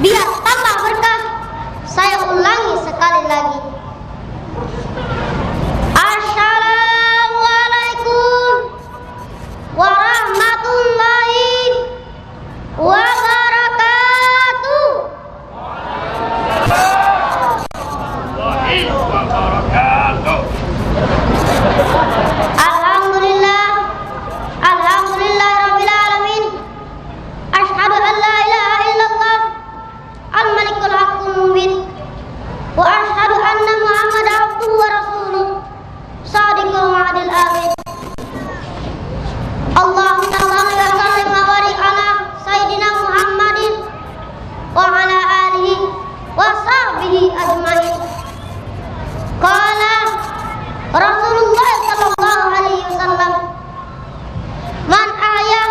biar tambah berkah. Saya ulangi sekali lagi. Assalamualaikum warahmatullahi wabarakatuh. Alhamdulillah, alhamdulillahirabbil alamin. Asyhadu an la ilaha illallah al-malikul haqqul mubin wa asyhadu anna muhammadan abduhu wa rasuluh shadiqul wa'dil amin. Allahumma shalli wa sallim wa barik ala sayyidina Muhammadin wa ala alihi wa sahbihi ajmain. Qala Rasulullah sallallahu alaihi wasallam, man ahya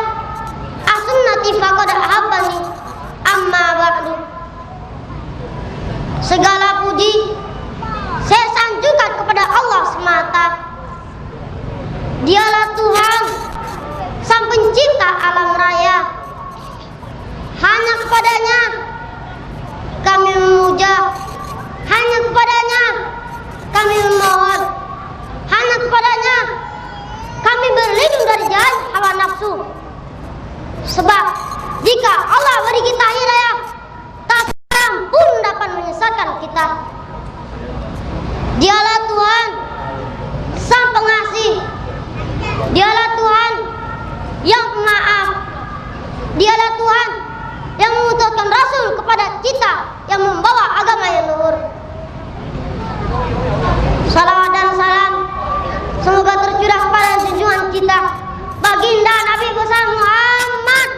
as-sunnati faqad ahabbani, amma ba'du. Segala puji saya sanjungkan kepada Allah semata. Dialah Tuhan, Sang Pencipta alam raya. Hanya kepadanya kami memuja, hanya kepadanya kami memohon, hanya kepadanya kami berlindung dari jalan hawa nafsu. Sebab jika Allah beri kita hidayah, tak seorang pun dapat menyesatkan kita. Dialah Tuhan, Sang Pengasih. Dialah Tuhan yang maaf. Dialah Tuhan yang mengutuskan Rasul kepada kita yang membawa agama yang luhur. Salawat dan salam semoga tercurah kepada junjungan kita baginda Nabi besar Muhammad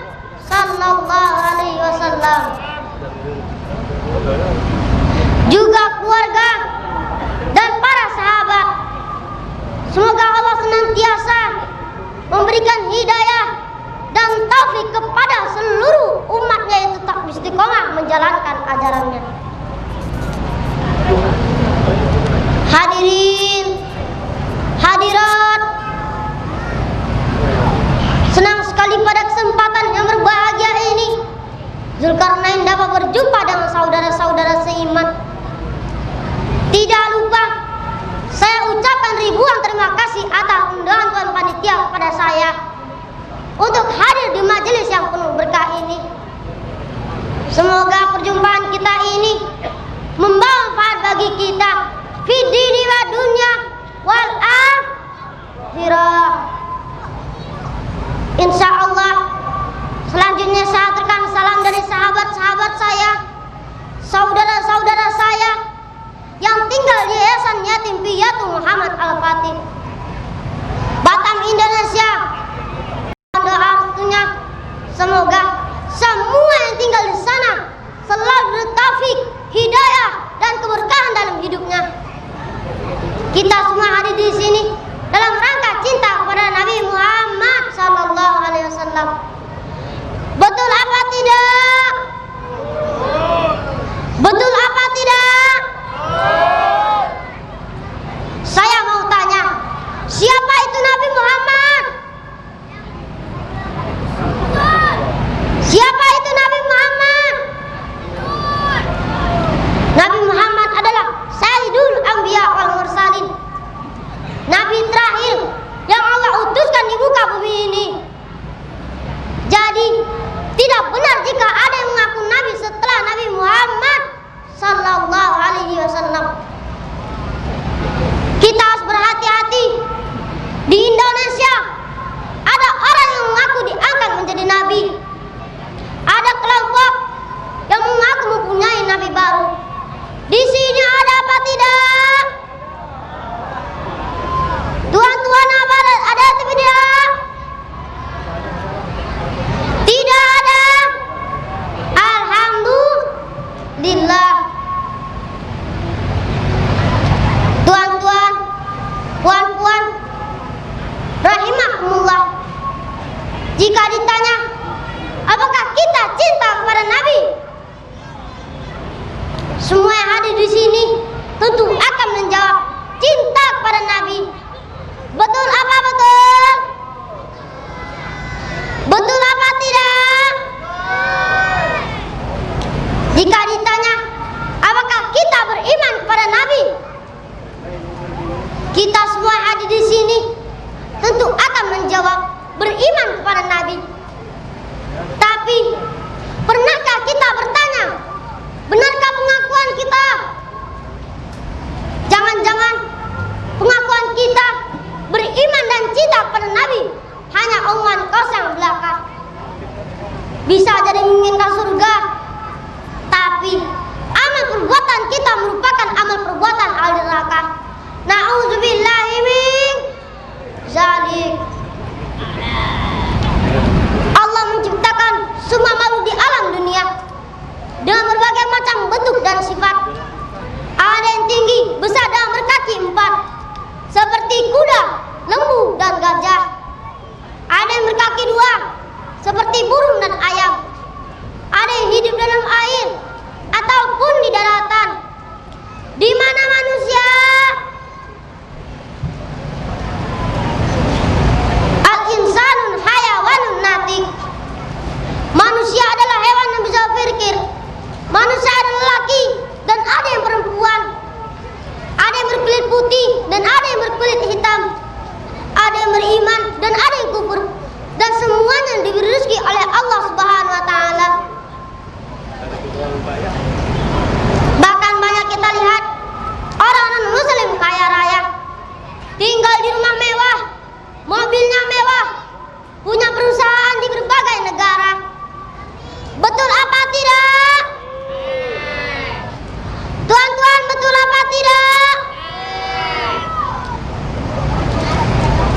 sallallahu alaihi wasallam, juga keluarga dan para sahabat. Semoga Allah senantiasa memberikan hidayah dan taufik kepada seluruh umatnya yang tetap istiqomah menjalankan ajarannya. Hadirin, hadirat, senang sekali pada kesempatan yang berbahagia ini Zulkarnain dapat berjumpa dengan saudara-saudara seiman. Tidak lupa saya ucapkan ribuan terima kasih atas undangan Tuan Panitia kepada saya untuk hadir di majelis yang penuh berkah ini. Semoga perjumpaan kita ini membawa manfaat bagi kita fi dini wa dunya wal akhirah. Insyaallah selanjutnya saya aturkan salam dari sahabat-sahabat saya, saudara-saudara saya yang tinggal di Yayasan Yatim Piatu Muhammad Al-Fatih, Batam, Indonesia. Doa restunya semoga semua yang tinggal di sana selalu bertaufik, hidayah dan keberkahan dalam hidupnya. Kita semua hadir di sini dalam rangka cinta kepada Nabi Muhammad sallallahu alaihi wasallam. Betul apa tidak? menginginkan surga, tapi amal perbuatan kita merupakan amal perbuatan ahli neraka. Na'udzubillahi min zalik. Allah menciptakan semua makhluk di alam dunia dengan berbagai macam bentuk dan sifat. Ada yang tinggi, besar dan berkaki 4, seperti kuda, lembu, dan gajah. Ada yang berkaki 2, seperti burung dan ayam. Ada yang hidup dalam air ataupun di daratan. Di mana manusia al-insanun hayawanun natik. Manusia adalah hewan yang bisa berpikir. Manusia adalah laki dan ada yang perempuan. Ada yang berkulit putih dan ada yang berkulit hitam. Ada yang beriman dan ada yang kufur. Dan semuanya diberi rezeki oleh Allah Subhanahu wa taala. Bahkan banyak kita lihat orang non-muslim kaya raya, tinggal di rumah mewah, mobilnya mewah, punya perusahaan di berbagai negara. Betul apa tidak? Tuan-tuan, betul apa tidak?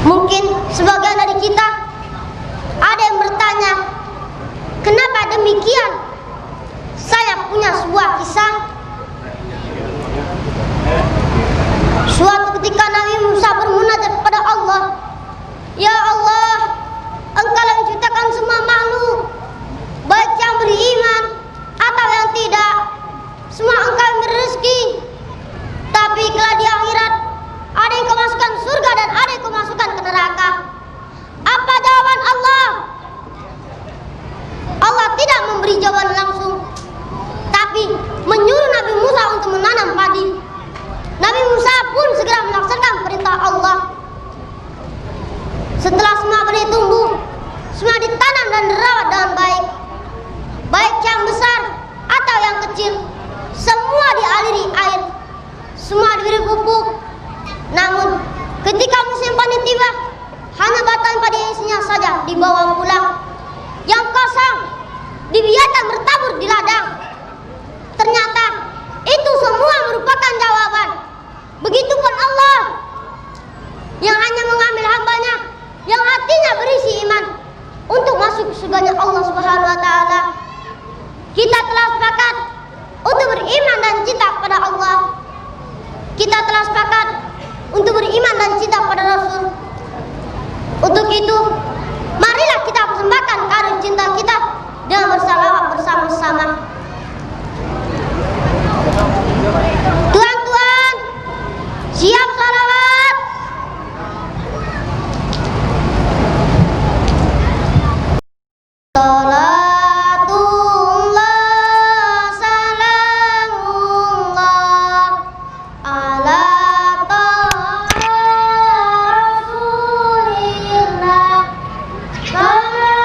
Mungkin sebagian dari kita ada yang bertanya, kenapa demikian? Saya punya sebuah kisah. Suatu ketika Nabi Musa bermunajat kepada Allah, "Ya Allah, Engkau yang menciptakan semua makhluk, baik yang beriman atau yang tidak. Semua Engkau yang beri rezeki. Tapi kelak di akhirat ada yang Kau masukkan surga dan ada yang Kau masukkan ke neraka." Apa jawaban Allah? Allah tidak memberi jawaban langsung, tapi menyuruh Nabi Musa untuk menanam padi. Nabi Musa pun segera melaksanakan perintah Allah. Setelah semua benih tumbuh, semua ditanam dan dirawat dengan baik, baik yang besar atau yang kecil, semua dialiri air, semua diberi pupuk. Namun ketika musim panen tiba, hanya batang padi isinya saja dibawa pulang. Yang kosong dibiarkan bertabur di ladang. Ternyata itu semua merupakan jawaban. Begitupun Allah yang hanya mengambil hambanya yang hatinya berisi iman untuk masuk surganya Allah Subhanahu wa taala. Kita telah sepakat untuk beriman dan cinta kepada Allah. Kita telah sepakat untuk beriman dan cinta kepada Rasul. Untuk itu, marilah kita persembahkan karun cinta kita dengan bersalawat bersama-sama. Tuan-tuan, siap salawat. Salatullah, salamullah ala taha rasulillah. Salatullah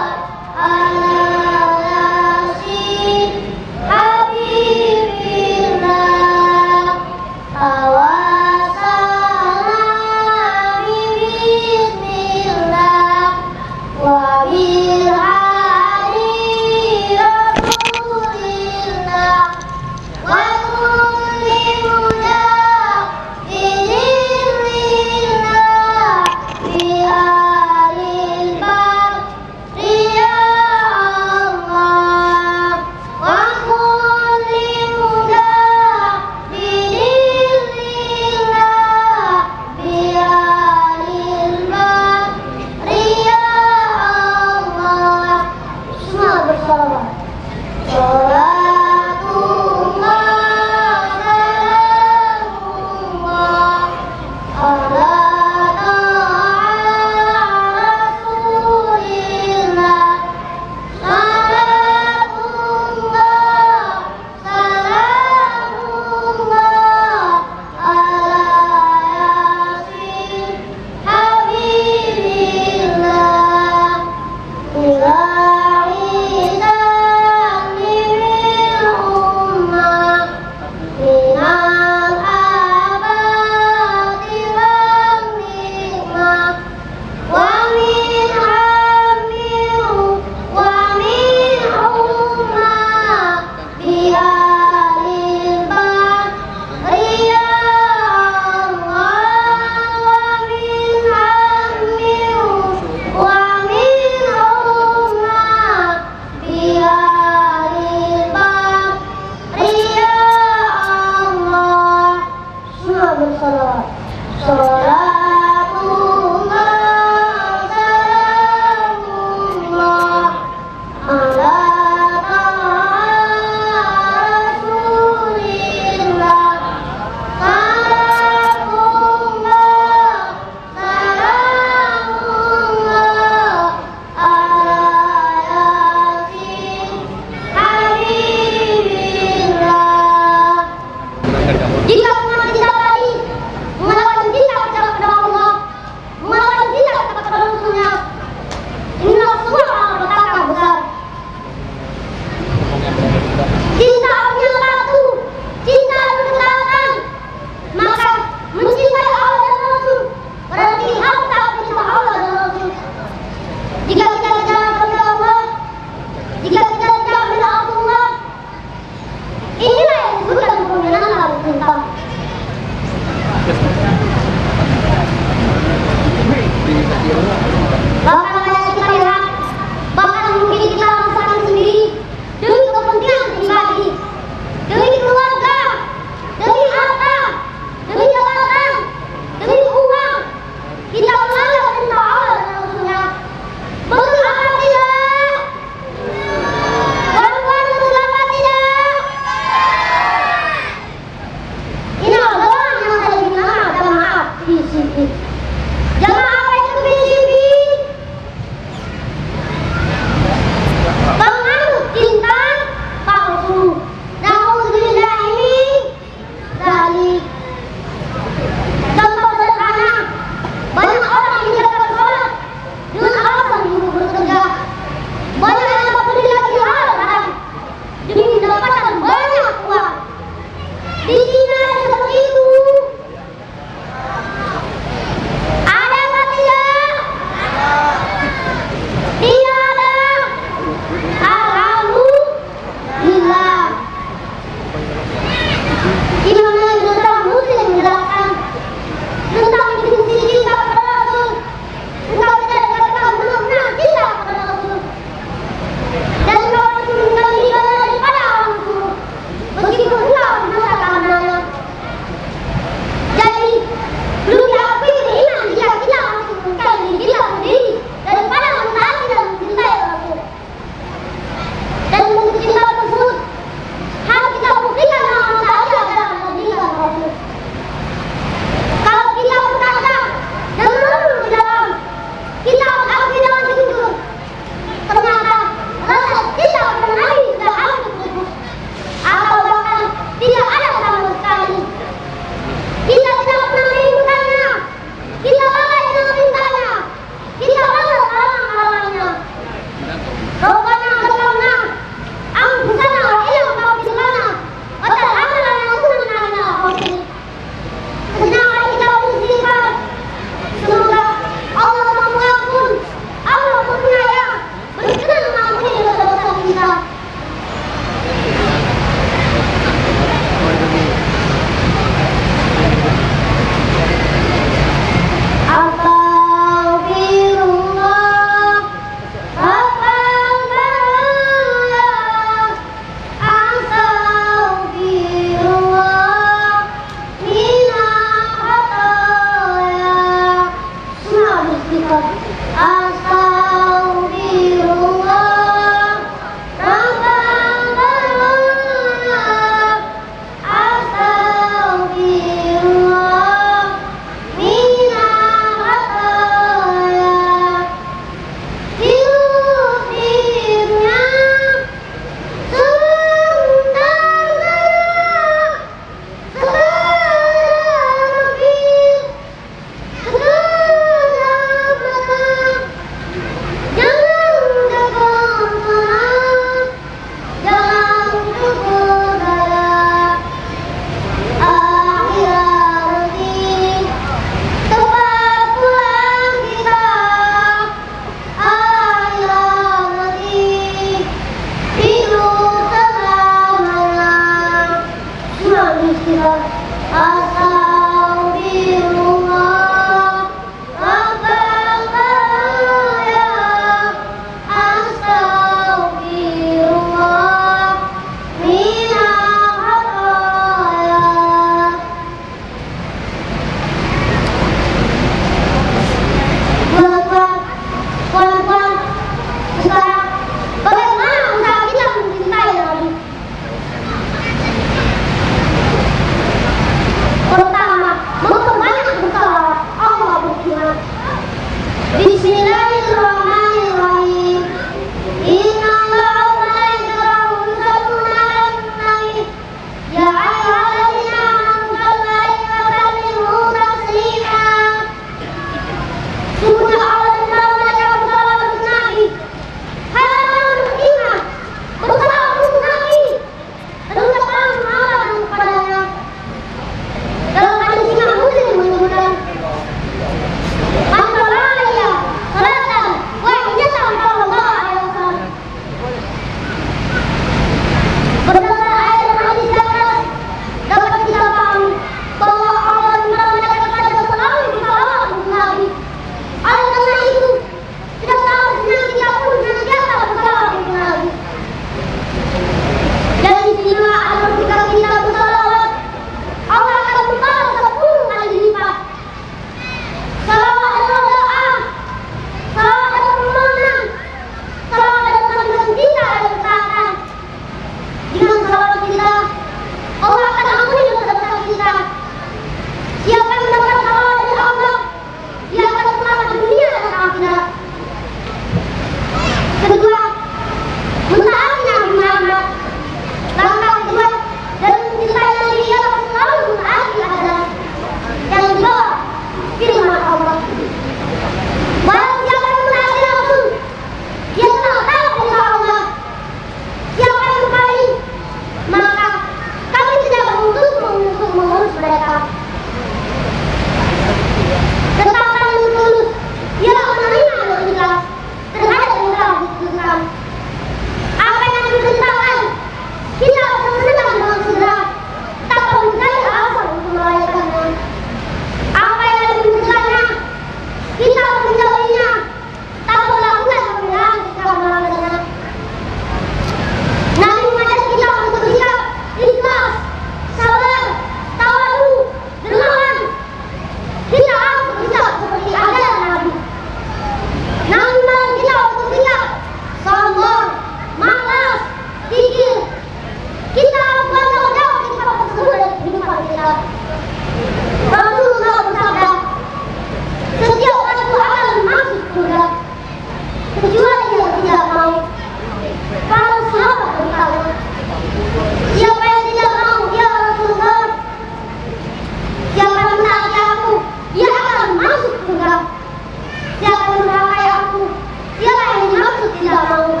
mau.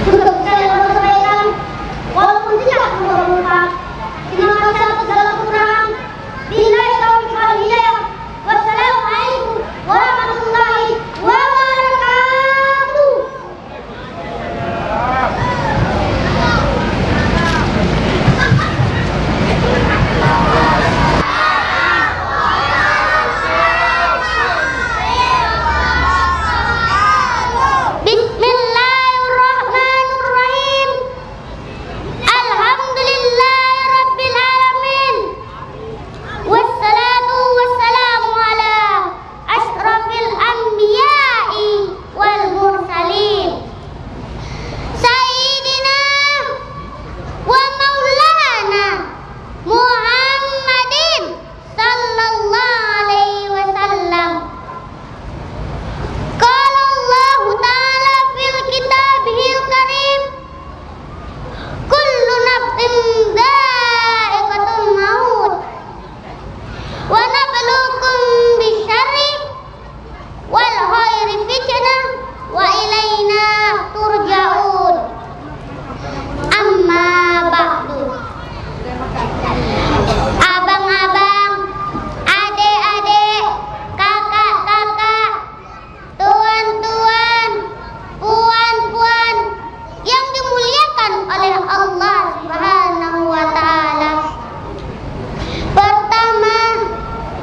Juga saya harus sampaikan, walaupun tidak mengungkap, terima kasih atas segala kekurangan. Billahi taufiq wal hidayah. Wassalamualaikum warahmatullahi wabarakatuh. Bismillahirrahmanirrahim. Alhamdulillahirabbil alamin. Wassalatu wassalamu ala asyrafil anbiya'i wal mursalin. Sayyidina wa maulana Muhammadin sallallahu alaihi wasallam. Qala Allah ta'ala fil kitabihil karim, kullu nafsin dha'iqatul maut wa nabluukum bisyarri wal khairi fitnah wa ilaina turja'un. Amma ba'du. Abang-abang, adik-adik, kakak-kakak, tuan-tuan, puan-puan yang dimuliakan oleh Allah Subhanahu wa ta'ala. Pertama,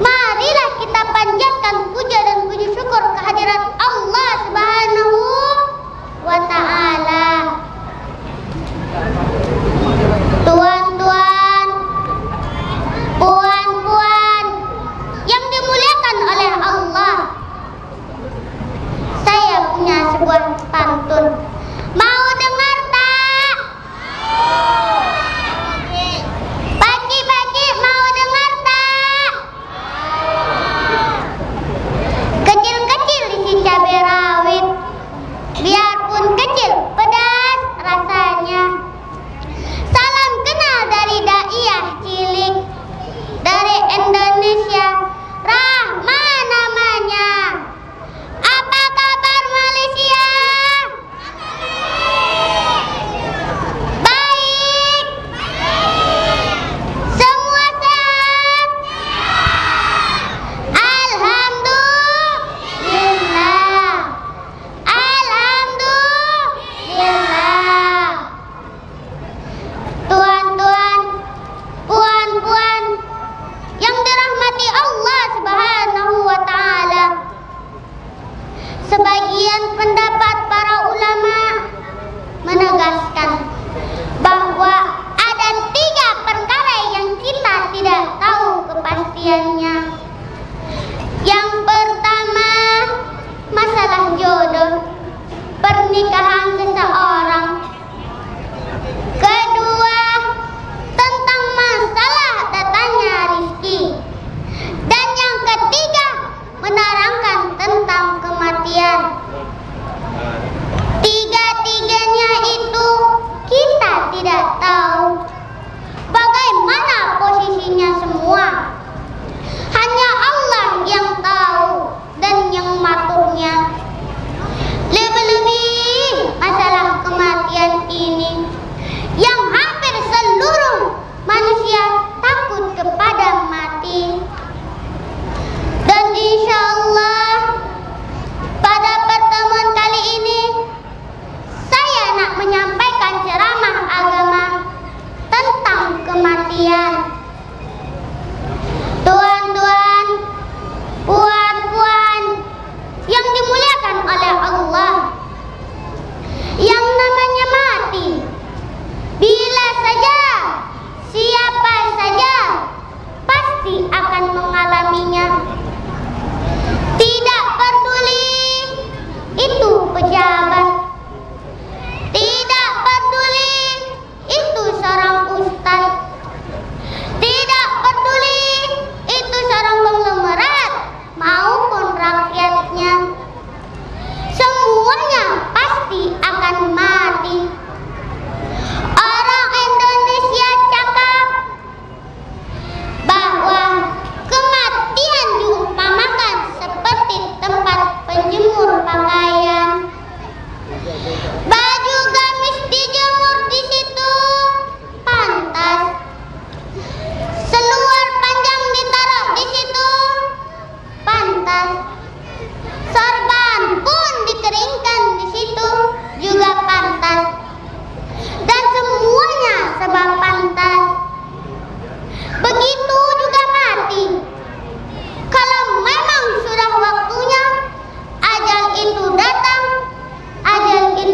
marilah kita panjatkan puja dan puji syukur kehadirat Allah Subhanahu wa ta'ala. Tuan-tuan, puan-puan yang dimuliakan oleh Allah, saya punya sebuah pantun. Mau dengar tak? Pagi-pagi mau dengar tak? Kecil-kecil isi cabai rawit, biarpun kecil pedas rasanya. Salam kenal dari daiyah cilik dari Indonesia, Rahma namanya. Apa kabar Malaysia?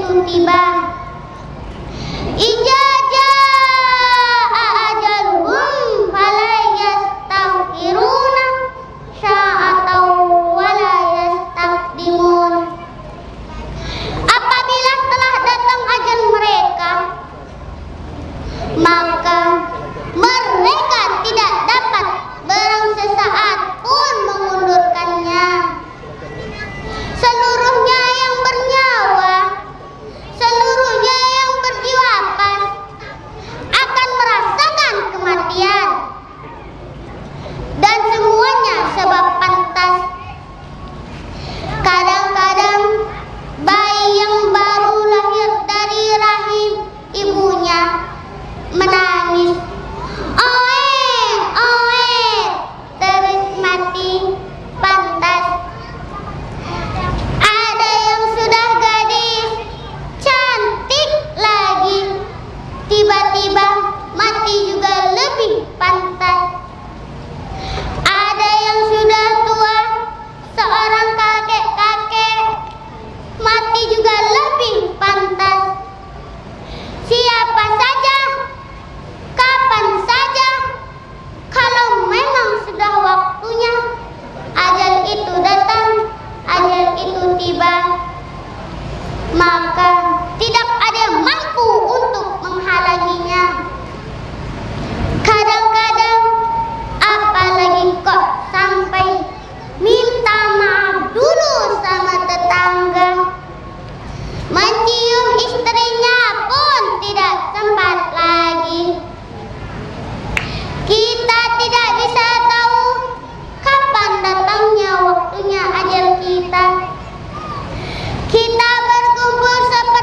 itu tiba. Idza jaa ajaluhum fala yastaghfiruna sa'atan wa la yastaqdimun. Apabila telah datang ajal mereka, maka mereka tidak dapat barang sesaat pun mengundurkannya. Seluruhnya yang bernyawa, seluruhnya yang berjiwa akan merasakan kematian, dan semuanya sebab pantas. Kadang-kadang bayi yang baru lahir dari rahim ibunya menangis, oe, oe, terus mati pantas. Ada yang sudah gadis, cantik lagi, tiba-tiba mati juga lebih pantas. Ada yang sudah tua, seorang kakek-kakek, mati juga lebih pantas. Siapa saja, kapan saja, kalau memang sudah waktunya, ajal itu datang, ajal itu tiba, maka tidak ada yang mampu untuk menghalanginya. Kadang-kadang apalagi kok sampai minta maaf dulu sama tetangga, mencium istrinya pun tidak sempat lagi. Kita tidak bisa tahu kapan datangnya waktunya ajal kita. Kita berkumpul seperti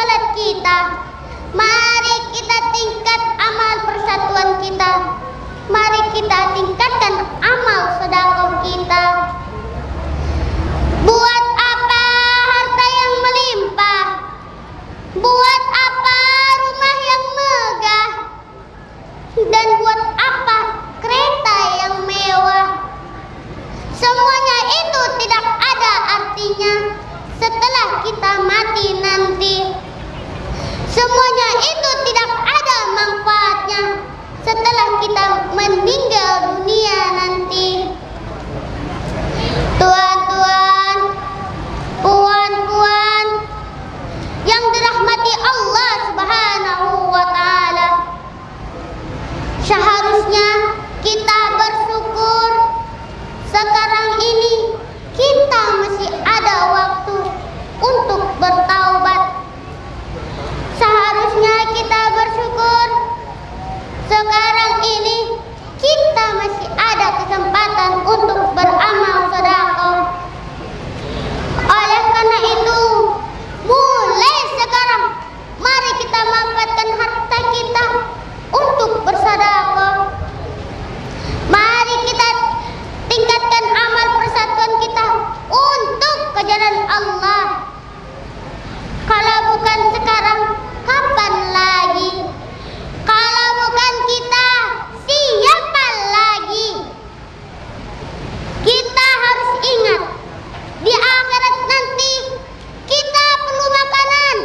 salat kita. Mari kita tingkat amal persatuan kita. Mari kita tingkatkan amal sedekah kita. Buat apa harta yang melimpah? Buat apa rumah yang megah? Dan buat apa kereta yang mewah? Semuanya itu tidak ada artinya setelah kita mati nanti. Semuanya itu tidak ada manfaatnya setelah kita meninggal dunia nanti. Tuan-tuan, puan-puan yang dirahmati Allah Subhanahu wa ta'ala, seharusnya kita bersyukur sekarang ini kita masih ada waktu untuk bertaubat. Seharusnya kita bersyukur sekarang ini kita masih ada kesempatan untuk beramal sedekah. Oleh karena itu, mulai sekarang mari kita manfaatkan harta kita untuk bersedekah. Mari kita tingkatkan amal persatuan kita untuk kejaran Allah. Kalau bukan sekarang, kapan lagi? Kalau bukan kita, siapa lagi? Kita harus ingat, di akhirat nanti kita perlu makanan.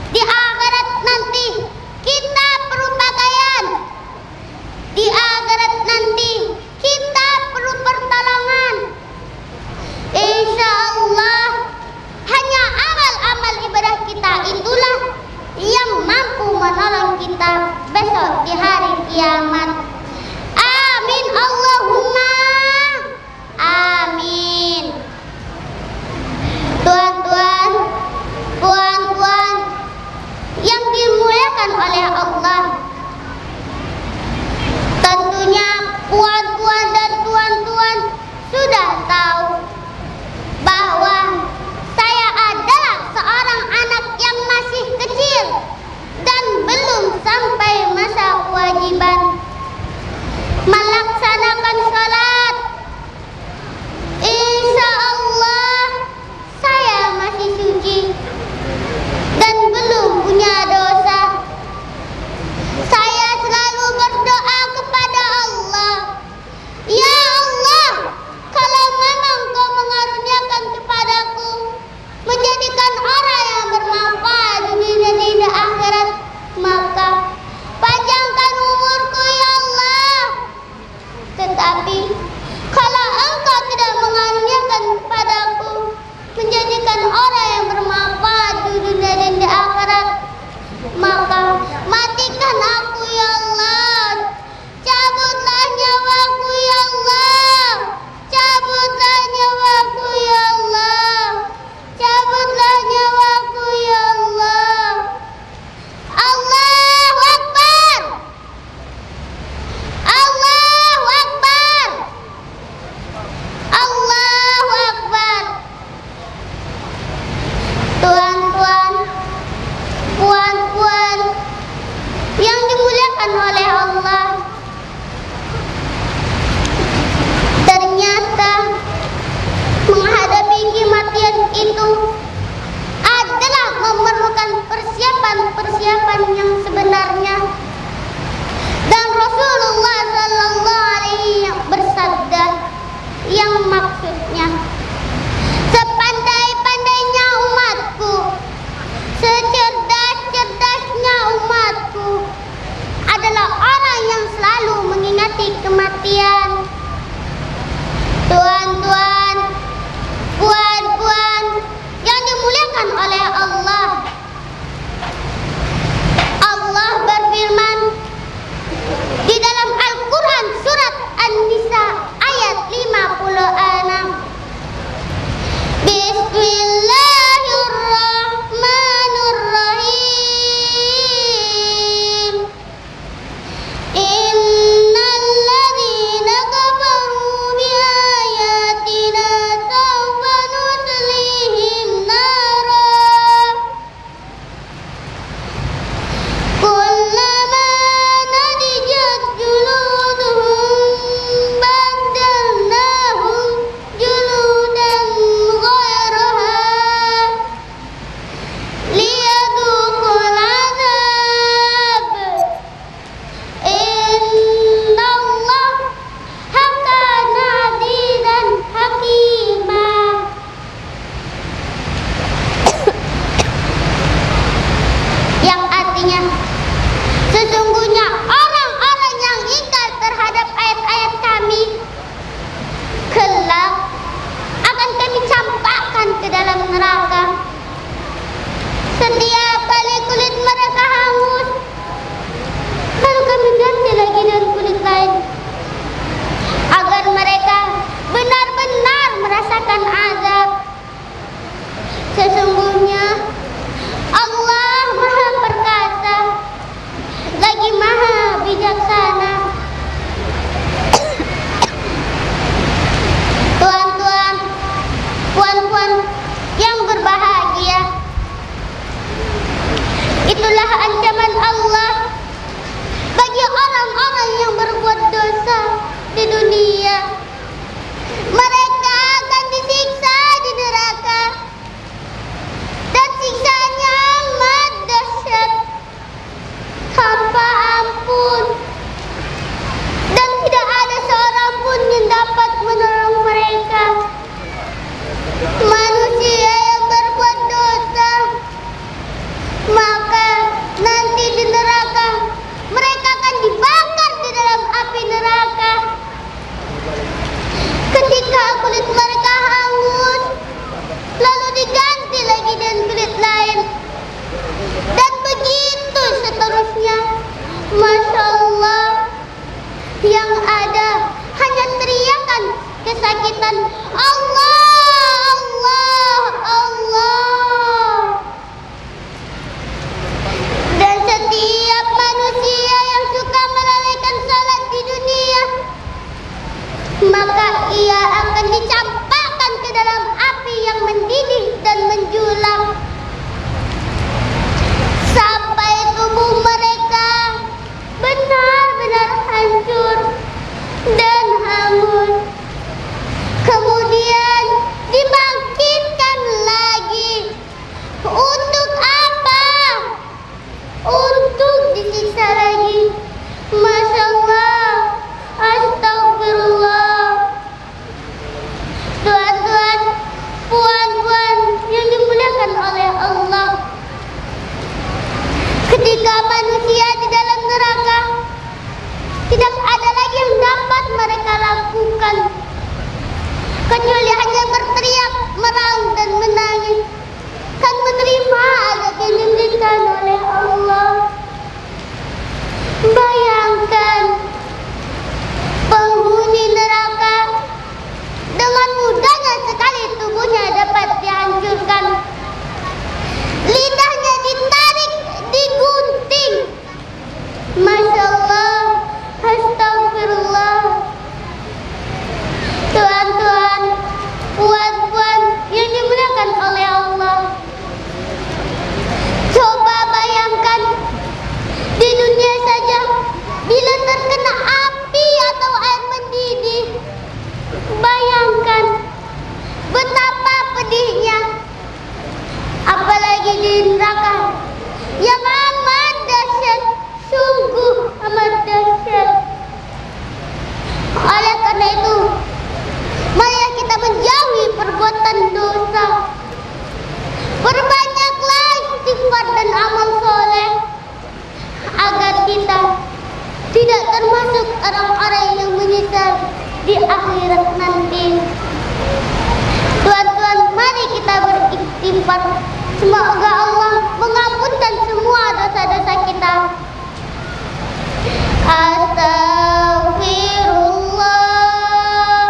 Di akhirat nanti kita perlu pakaian. Di akhirat nanti kita perlu pertolongan. Insya Allah, hanya amal-amal ibadah kita itulah yang mampu menolong kita besok di hari kiamat. Amin Allahumma amin. Tuan-tuan, puan-puan yang dimuliakan oleh Allah, tentunya puan-puan dan tuan-tuan sudah tahu bahwa saya adalah seorang anak yang masih kecil dan belum sampai masa kewajiban melaksanakan sholat. Insya Allah saya masih suci dan belum punya dosa. Saya selalu berdoa kepada Allah, ya Allah, kalau memang Kau mengaruniakan kepadaku menjadikan orang yang bermanfaat di dunia dan di akhirat, maka panjangkan umurku ya Allah. Tetapi kalau Engkau tidak mengaruniakan kepadaku menjadikan orang yang bermanfaat di dunia dan di akhirat, maka matikan aku ya Allah. Cabutlah nyawaku ya Allah. Cabutlah nyawaku ya Allah. Cabutlah nyawaku ya Allah. Allahu Akbar. Allahu Akbar. Allahu Akbar. Tuan-tuan, puan-puan yang dimuliakan oleh Allah, ternyata menghadapi kematian itu adalah memerlukan persiapan-persiapan yang sebenarnya. Dan Rasulullah sallallahu alaihi bersabda yang maksudnya, sepandai-pandainya umatku, secerdas-cerdasnya umatku adalah orang yang selalu mengingati kematian. Tuan-tuan, puan-puan yang dimuliakan oleh Allah, Allah berfirman di dalam Al-Quran surat An-Nisa ayat 56, Sesungguhnya Allah Maha Perkasa lagi Maha Bijaksana. Tuan-tuan, puan-puan yang berbahagia, itulah ancaman Allah bagi orang-orang yang berbuat dosa di dunia. Mereka akan disiksa di neraka, dan siksanya amat dahsyat, tanpa ampun, dan tidak ada seorang pun yang dapat menolong mereka. Manusia yang berbuat dosa, maka nanti di neraka mereka akan dibakar di dalam api neraka. Ketika kulit mereka hangus, lalu diganti lagi dengan kulit lain, dan begitu seterusnya. Masya Allah, yang ada hanya teriakan kesakitan, Allah, Allah, Allah. Dan setiap manusia yang suka melalaikan salat di dunia, maka ia akan dicampakkan ke dalam api yang mendidih dan menjulang sampai tubuh mereka benar-benar hancur dan hangus. Kemudian dibangkitkan lagi. Untuk apa? Untuk disiksa lagi. Masya Allah, astagfirullah. Tuan-tuan, puan-puan yang dimuliakan oleh Allah, ketika manusia di dalam neraka, tidak ada lagi yang dapat mereka lakukan kecuali hanya berteriak, meraung dan menangis, kan menerima azab yang diberikan oleh Allah. Bayangkan penghuni neraka dengan mudahnya sekali tubuhnya dapat dihancurkan, lidahnya ditarik, digunting. Masya Allah, astagfirullah. Tuan-tuan, puan-puan yang dimuliakan oleh Allah, coba bayangkan di dunia saja, bila terkena api atau air mendidih, bayangkan betapa pedihnya. Apalagi di neraka yang amat dahsyat, sungguh amat dahsyat. Oleh karena itu, marilah kita menjauhi perbuatan dosa. Perbanyaklah istighfar dan amal soleh agar kita tidak termasuk orang-orang yang menyesal di akhirat nanti. Tuan-tuan, mari kita beristighfar. Semoga Allah mengampunkan semua dosa-dosa kita. Astaghfirullah,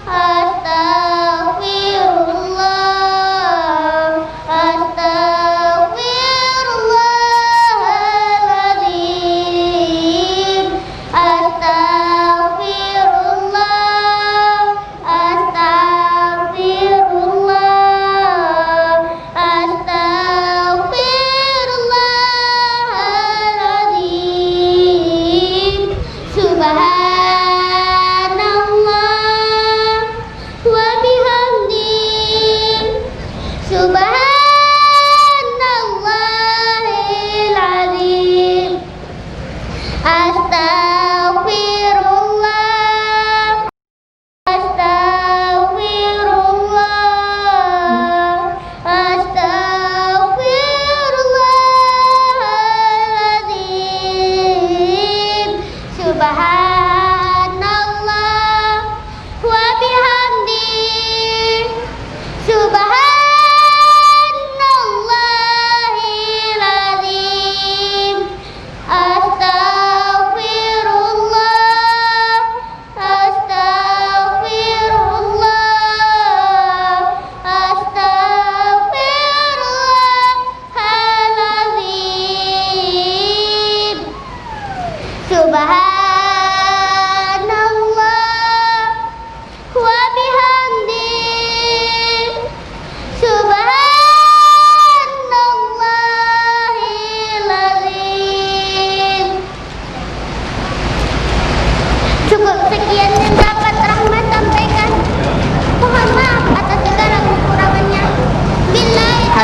astaghfirullah, astaghfirullahaladzim, astaghfirullah, astaghfirullah, astaghfirullahaladzim.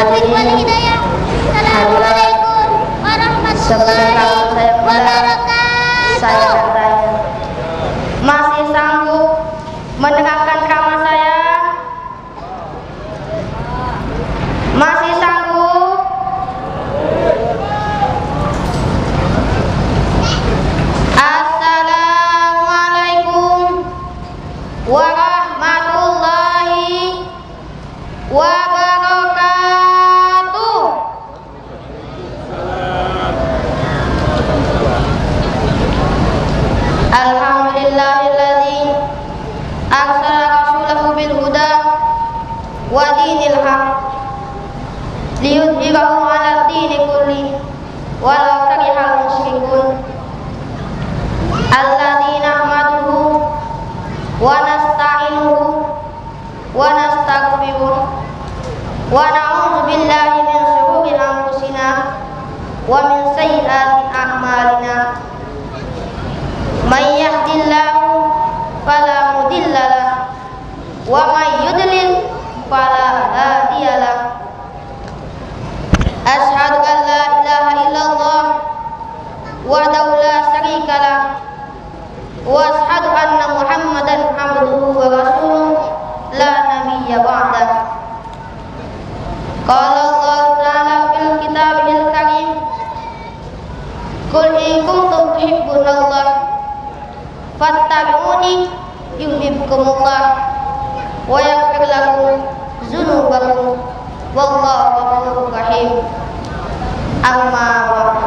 taufik wal hidayah. Assalamualaikum warahmatullahi wabarakatuh. Saya bertanya, masih sanggup mendengarkan ceramah saya? Masih sanggup? Assalamualaikum warahmatullahi wabarakatuh. Alhamdulillahilladzi arsala rasulahu bil huda wa dinil haq liyudhhirahu 'ala dini kulli walau karihal musyrikun. Alladzina nahmaduhu wa nasta'inuhu wa nastaghfiruh wa na'udzu billahi min shururi anfusina wa min sayyiati a'malina. May yahdihillahu fala mudilla lahu wa may yudlil fala hadiya lahu. Asyhadu an la ilaha illallah wahdahu la syarika lahu wa asyhadu anna Muhammadan abduhu wa rasuluh la nabiyya ba'dah. Qala Allah ta'ala fil kitabil karim, qul in kuntum tuhibbunallah fattabi'uni yuhibbukumullah wa yaghfir lakum dzunubakum wallahu ghafurur rahim. Amma ba'd.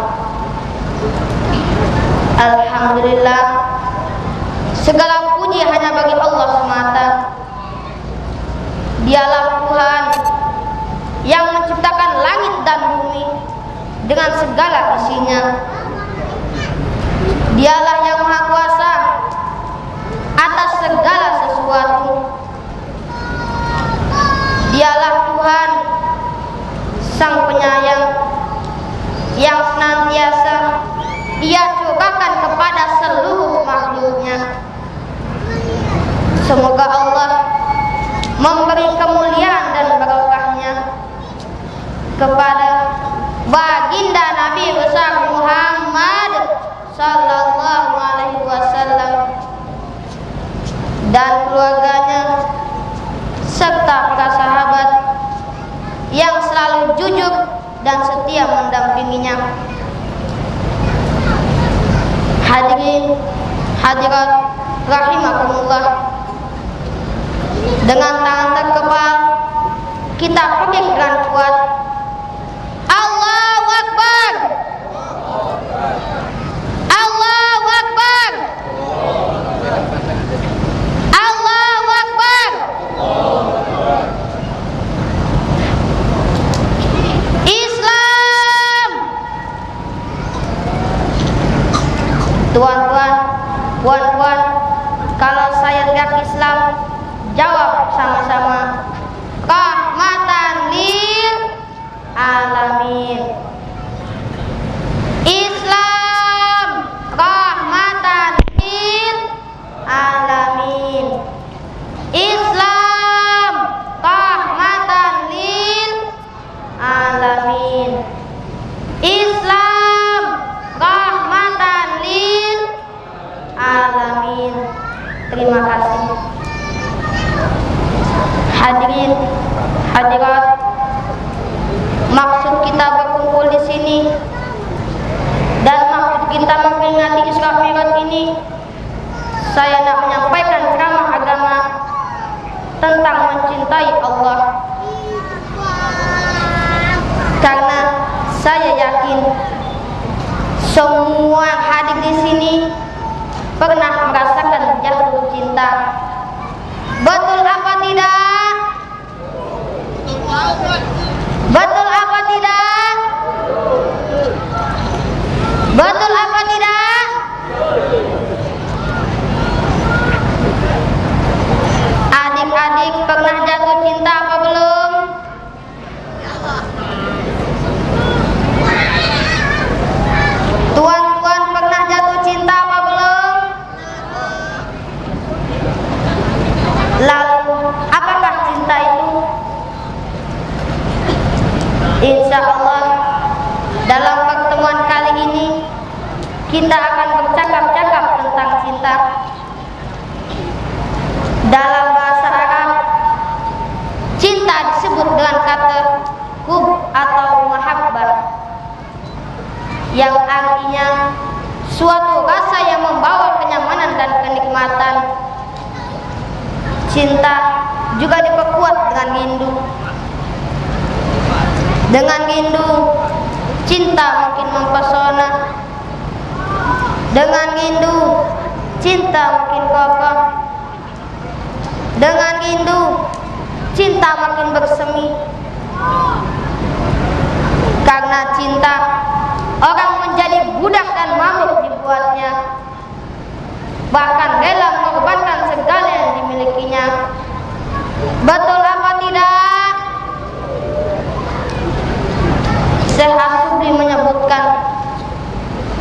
Alhamdulillah, segala puji hanya bagi Allah semata. Dialah Tuhan yang menciptakan langit dan bumi dengan segala isinya. Dialah yang Maha Kuasa atas segala sesuatu. Dialah Tuhan Sang Penyayang yang senantiasa Dia curahkan kepada seluruh makhluknya. Semoga Allah memberi kemuliaan dan barokahnya kepada baginda Nabi besar Muhammad sallallahu alaihi wasallam dan keluarganya serta para sahabat yang selalu jujur dan setia mendampinginya. Hadirin hadirat rahimakumullah, dengan tangan terkepal kita petik dengan kuat Allahu Akbar, Allahu Akbar, Allahu Akbar. Islam. Tuan-tuan, puan-puan, kalau saya teriak Islam, jawab sama-sama. Rahmatan lil alamin. Islam, rahmatan lil alamin. Islam, rahmatan lil alamin. Islam, rahmatan lil alamin. Terima kasih. Hadirin, hadirat, maksud kita berkumpul di sini dan maksud kita memperingati Isra Mi'raj ini, saya nak menyampaikan ceramah agama tentang mencintai Allah. Karena saya yakin semua yang hadir di sini pernah merasakan jatuh cinta. Betul apa tidak? Betul apa tidak? Betul apa tidak? Adik-adik pernah jatuh cinta apa belum? Tuan-tuan pernah jatuh cinta apa belum? Insya Allah dalam pertemuan kali ini kita akan bercakap-cakap tentang cinta. Dalam bahasa Arab, cinta disebut dengan kata hub atau mahabbah, yang artinya suatu rasa yang membawa kenyamanan dan kenikmatan. Cinta juga diperkuat dengan rindu. Dengan rindu, cinta makin mempesona. Dengan rindu, cinta makin kokoh. Dengan rindu, cinta makin bersemi. Karena cinta, orang menjadi budak dan mamluk dibuatnya, bahkan rela mengorbankan segala yang dimilikinya. Betul apa tidak? Syekh As-Subli menyebutkan,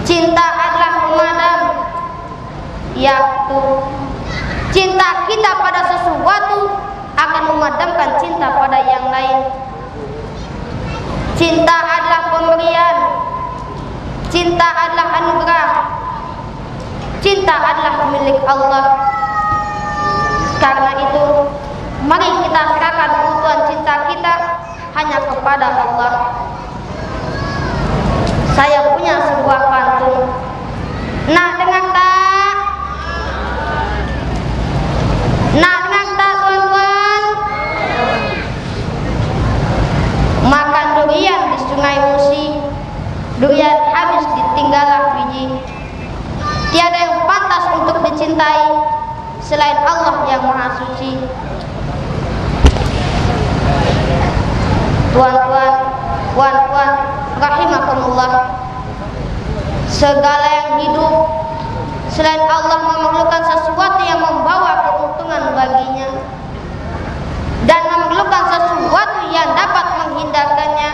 cinta adalah pemadam, yaitu cinta kita pada sesuatu akan memadamkan cinta pada yang lain. Cinta adalah pemberian, cinta adalah anugerah, cinta adalah milik Allah. Karena itu, mari kita serahkan kebutuhan cinta kita hanya kepada Allah. Saya punya sebuah pantun. Nak dengar tak? Nak dengar tak, tuan-tuan? Makan durian di Sungai Musi, durian habis ditinggallah biji. Tiada yang pantas untuk dicintai selain Allah yang Maha Suci. Tuan-tuan, puan-puan, rahimakumullah, segala yang hidup selain Allah memerlukan sesuatu yang membawa keuntungan baginya, dan memerlukan sesuatu yang dapat menghindarkannya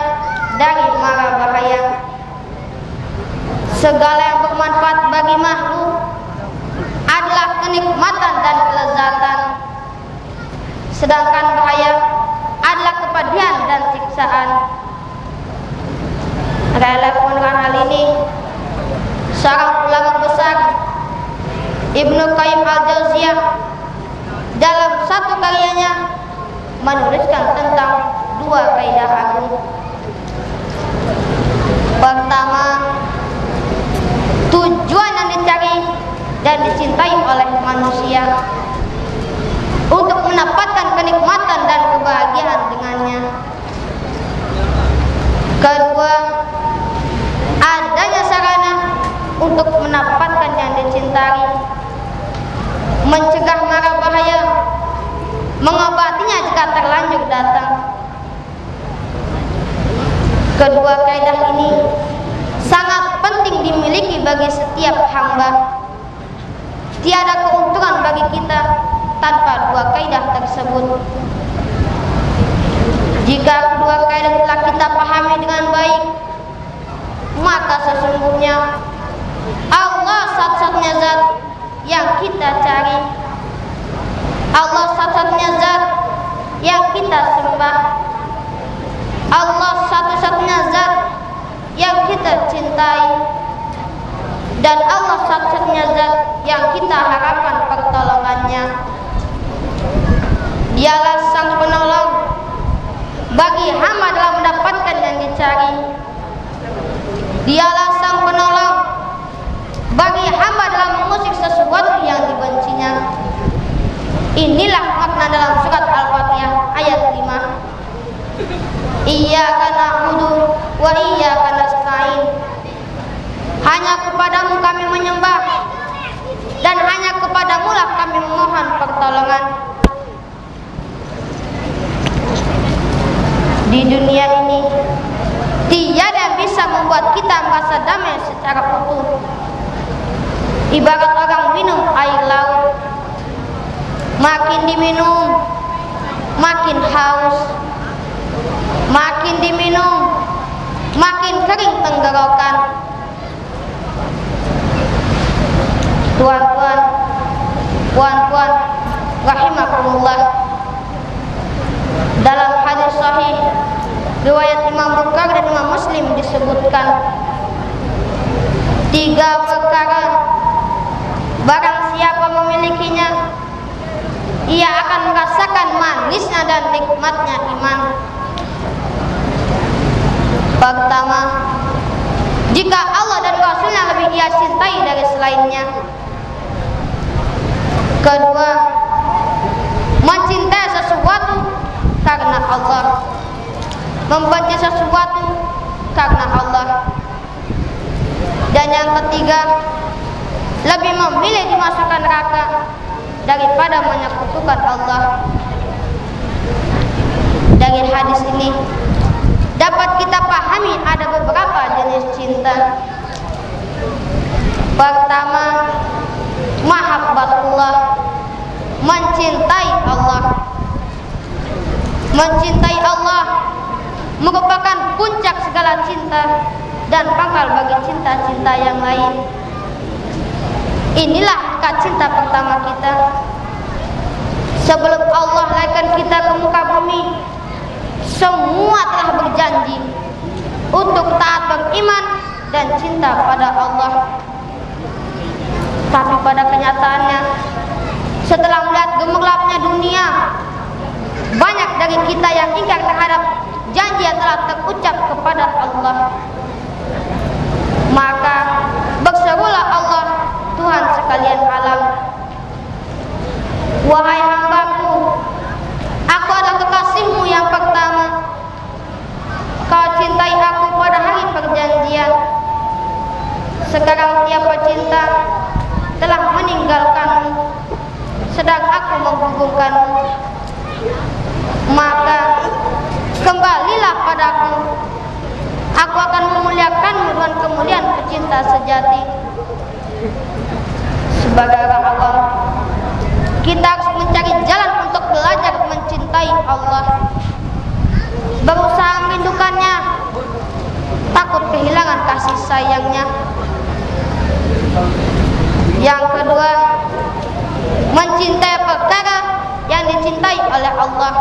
dari mara bahaya. Segala yang bermanfaat bagi makhluk adalah kenikmatan dan kelezatan, sedangkan bahaya adalah kepedihan dan siksaan. Relevan dengan hal ini, seorang ulama besar, Ibnu Qayyim Al-Jauziyah, dalam satu karyanya menuliskan tentang dua kaidah agung. Pertama, tujuan yang dicari dan dicintai oleh manusia untuk mendapatkan kenikmatan dan kebahagiaan dengannya. Kedua, adanya sarana untuk mendapatkan yang dicintai, mencegah mara bahaya, mengobatinya jika terlanjur datang. Kedua kaidah ini sangat penting dimiliki bagi setiap hamba. Tiada keuntungan bagi kita tanpa dua kaidah tersebut. Jika kedua kaidah telah kita pahami dengan baik, maka sesungguhnya Allah satu-satunya zat yang kita cari, Allah satu-satunya zat yang kita sembah, Allah satu-satunya zat yang kita cintai, dan Allah satu-satunya zat yang kita harapkan pertolongannya. Dialah sang penolong bagi hamba dalam mendapatkan yang dicari. Dialah sang penolong bagi hamba dalam mengusik sesuatu yang dibencinya. Inilah makna dalam surat Al-Fatihah ayat 5. Iyyaka na'budu wa iyyaka nasta'in. Hanya kepadamu kami menyembah, dan hanya kepadamu lah kami memohon pertolongan. Di dunia ini tiada bisa membuat kita merasa damai secara utuh. Ibarat orang minum air laut, makin diminum makin haus, makin diminum makin kering tenggorokan. Tuan-tuan, puan-puan, rahimakumullah, dalam hadis sahih riwayat Imam Bukhari dan Imam Muslim disebutkan 3 perkara barang siapa memilikinya ia akan merasakan manisnya dan nikmatnya iman. Pertama, jika Allah dan Rasulnya lebih ia cintai dari selainnya. Kedua, mencintai sesuatu karena Allah, membenci sesuatu karena Allah. Dan yang ketiga, lebih memilih dimasukkan neraka daripada menyekutukan Allah. Dari hadis ini dapat kita pahami ada beberapa jenis cinta. Pertama, mahabbatullah, mencintai Allah. Mencintai Allah merupakan puncak segala cinta dan pangkal bagi cinta-cinta yang lain. Inilah hakikat cinta pertama kita. Sebelum Allah naikkan kita ke muka bumi, semua telah berjanji untuk taat beriman dan cinta pada Allah. Tapi pada kenyataannya, setelah melihat gemerlapnya dunia, banyak dari kita yang ingkar terhadap janji yang telah terucap kepada Allah. Maka berserulah Allah, Tuhan sekalian alam, wahai hambaku, aku adalah kekasihmu yang pertama. Kau cintai aku pada hari perjanjian. Sekarang dia pecinta telah meninggalkanmu, sedang aku menghubungkanmu. Maka kembalilah padaku, aku akan memuliakanmu dengan kemuliaan pecinta sejati. Sebagai orang awam, kita harus mencari jalan untuk belajar mencintai Allah, berusaha merindukannya, takut kehilangan kasih sayangnya. Yang kedua, mencintai perkara yang dicintai oleh Allah.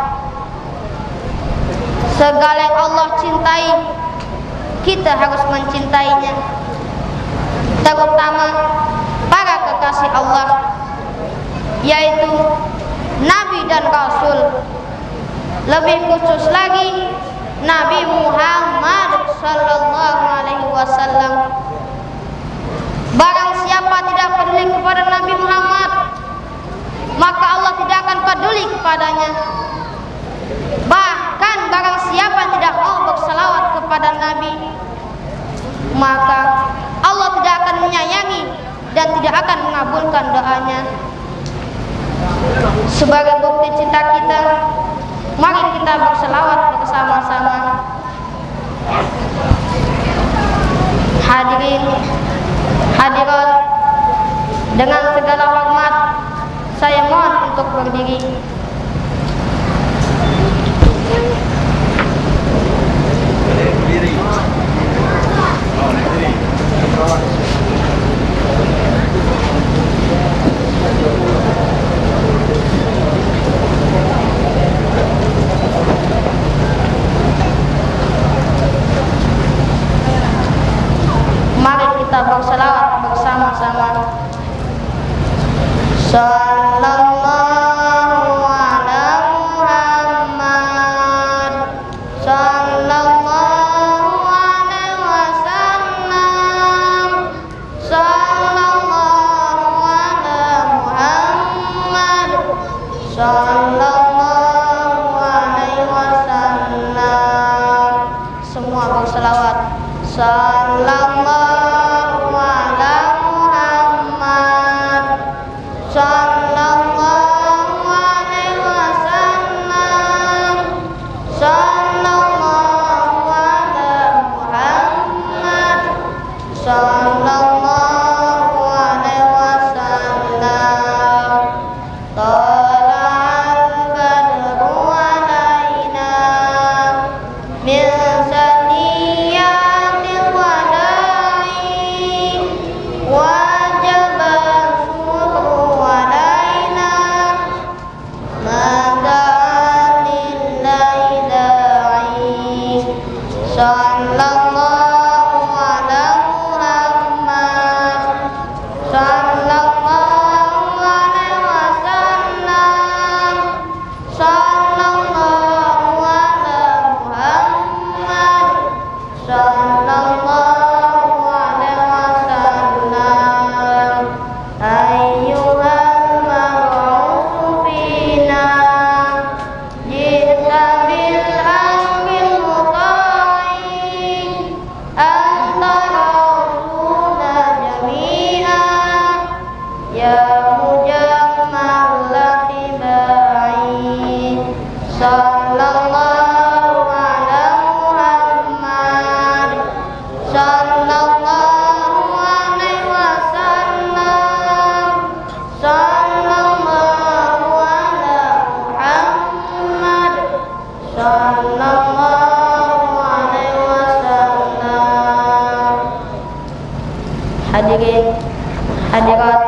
Segala yang Allah cintai, kita harus mencintainya, terutama para kekasih Allah, yaitu Nabi dan Rasul. Lebih khusus lagi Nabi Muhammad sallallahu alaihi wasallam. Barang siapa tidak peduli kepada Nabi Muhammad, maka Allah tidak akan peduli kepadanya. Bahkan barang siapa tidak mau berselawat kepada Nabi, maka Allah tidak akan menyayangi dan tidak akan mengabulkan doanya. Sebagai bukti cinta kita, mari kita berselawat bersama-sama. Hadirin hadirat, dengan segala hormat saya mohon untuk berdiri. Mari kita berselawat bersama-sama. Sallallahu ala Muhammad, sallallahu alaihi wasallam, sallallahu ala Muhammad, sallallahu alaihi wasallam. Semua berselawat. Sallallahu ala Muhammad, sallallahu alaihi wasallam, sallallahu ala Muhammad, sallallahu alaihi wasallam. Tala'al badru alaina min saniyati wada'i Sallallahu ala Muhammad. Sallallahu alaihi wasallam. Sallallahu ala Muhammad. Sallallahu alaihi wasallam. Ayyuhal mab'uts fina ji'ta bil amril muta'in anta rasuluna jami'an ya mujammal latibai. Sallallahu ala Muhammad. Sallallahu alaihi wasallam. Sallallahu ala Muhammad. Sallallahu alaihi wasallam. Hadirin hadirat,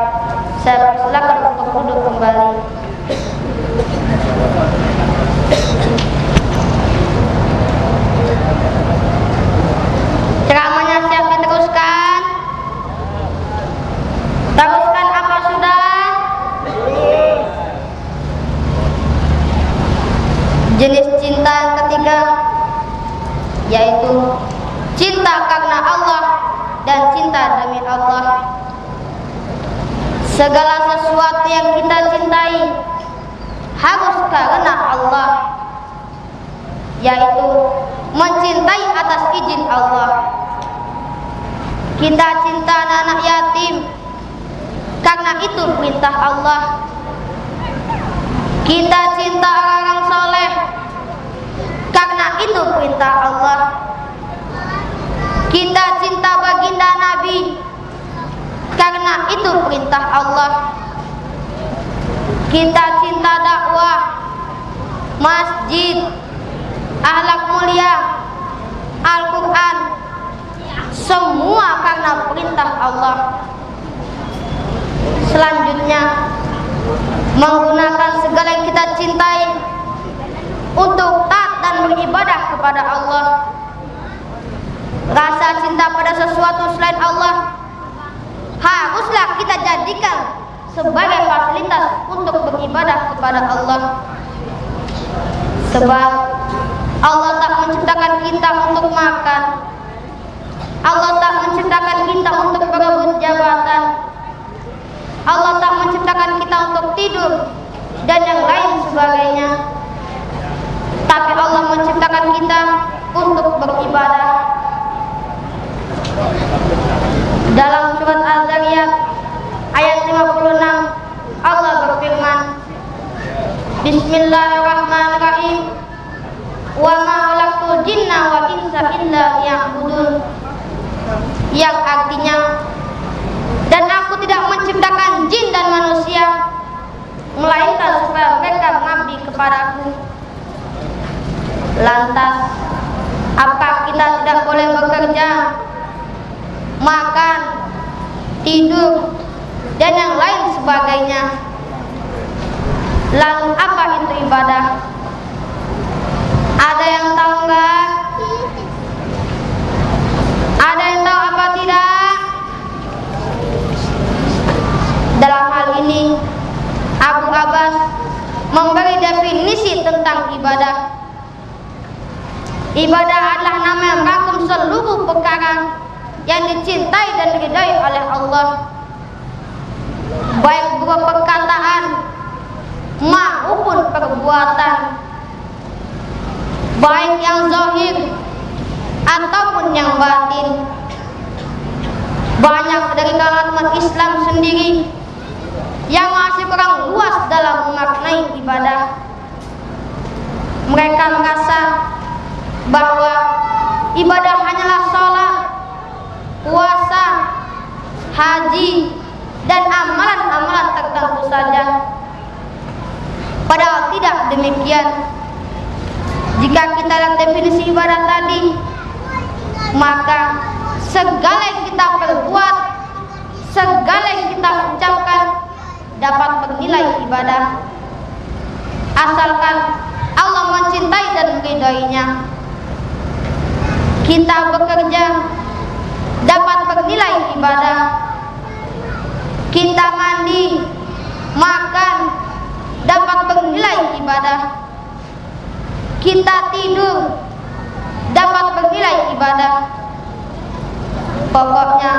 saya persilakan untuk duduk kembali. Ceramahnya siap diteruskan? Teruskan apa sudah? Jenis cinta yang ketiga yaitu cinta karena Allah dan cinta demi Allah. Segala sesuatu yang kita cintai harus karena Allah, yaitu mencintai atas izin Allah. Kita cinta anak-anak yatim karena itu perintah Allah. Kita cinta orang soleh karena itu perintah Allah. Kita cinta baginda Nabi karena itu perintah Allah. Kita cinta dakwah, masjid, akhlak mulia, Al-Quran, semua karena perintah Allah. Selanjutnya, menggunakan segala yang kita cintai untuk taat dan beribadah kepada Allah. Rasa cinta pada sesuatu selain Allah haruslah kita jadikan sebagai fasilitas untuk beribadah kepada Allah. Sebab Allah tak menciptakan kita untuk makan, Allah tak menciptakan kita untuk berebut jabatan, Allah tak menciptakan kita untuk tidur dan yang lain sebagainya. Tapi Allah menciptakan kita untuk beribadah. Dalam surat Al-Zariyat ayat 56 Allah berfirman, Bismillahirrahmanirrahim, wa ma khalaqtul jinna wal insa illa liya'budun, yang artinya, dan aku tidak menciptakan jin dan manusia melainkan supaya mereka mengabdi kepadaku. Lantas, apakah kita tidak boleh bekerja, makan, tidur, dan yang lain sebagainya? Lalu apa itu ibadah? Ada yang tahu enggak? Ada yang tahu apa tidak? Dalam hal ini Abu Abbas memberi definisi tentang ibadah. Ibadah adalah nama yang merangkum seluruh perkara yang dicintai dan diridai oleh Allah, baik berupa perkataan maupun perbuatan, baik yang zahir ataupun yang batin. Banyak dari kalangan umat Islam sendiri yang masih kurang luas dalam memaknai ibadah. Mereka merasa bahwa ibadah hanyalah sholat, puasa, haji, dan amalan-amalan tertentu saja. Padahal tidak demikian. Jika kita lihat definisi ibadah tadi, maka segala yang kita perbuat, segala yang kita ucapkan dapat bernilai ibadah, asalkan Allah mencintai dan meridainya. Kita bekerja dapat bernilai ibadah. Kita mandi, makan dapat bernilai ibadah. Kita tidur dapat bernilai ibadah. Pokoknya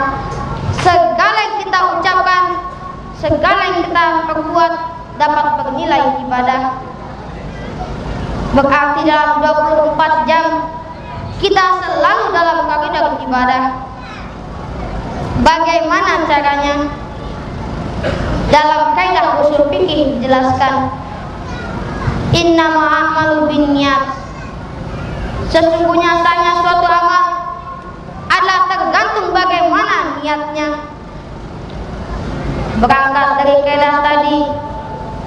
segala yang kita ucapkan, segala yang kita perbuat dapat bernilai ibadah. Berarti dalam 24 jam kita selalu dalam koridor ibadah. Bagaimana caranya? Dalam kaidah usul fikih dijelaskan, innamal a'malu binniyat. Sesungguhnya sahnya suatu amal adalah tergantung bagaimana niatnya. Berangkat dari kaidah tadi,